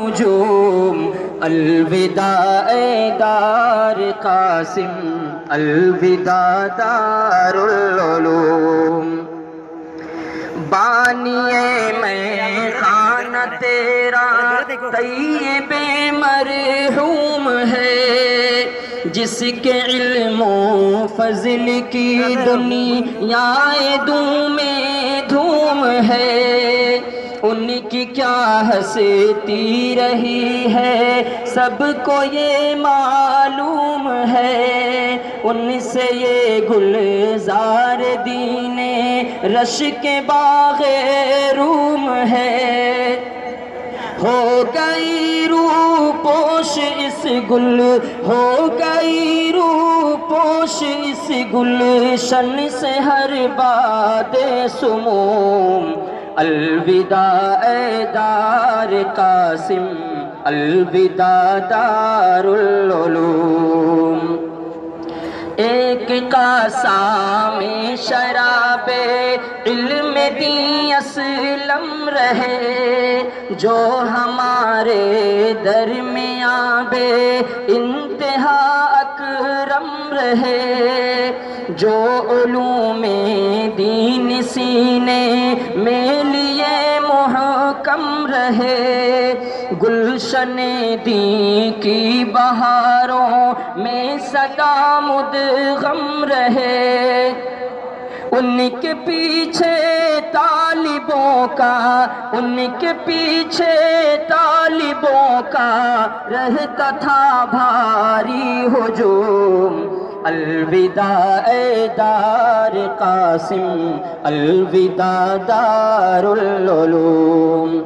نجوم الوداع دار قاسم الوداع دار العلوم بانیے میں خانہ تیرا طیب مرحوم ہے جس کے علم و فضل کی دنیا دوں میں دھوم ہے ان کی کیا ہستی رہی ہے سب کو یہ معلوم ہے ان سے یہ گلزار دین رش کے باغ روم ہے ہو گئی روح پوش اس گل ہو گئی روح پوش اس گلشن سے ہر باد سموم الوداع دار قاسم الوداع دار العلوم ایک قاسم شراب علم دین اسلم رہے جو ہمارے درمیان بے انتہا اکرم رہے جو علوم دین سینے میں لیے محکم رہے گلشن دین کی بہاروں میں سدا مدغم رہے ان کے پیچھے طالبوں کا ان کے پیچھے طالبوں کا رہتا تھا بھاری ہجوم الوداع دار قاسم الوداع دار العلوم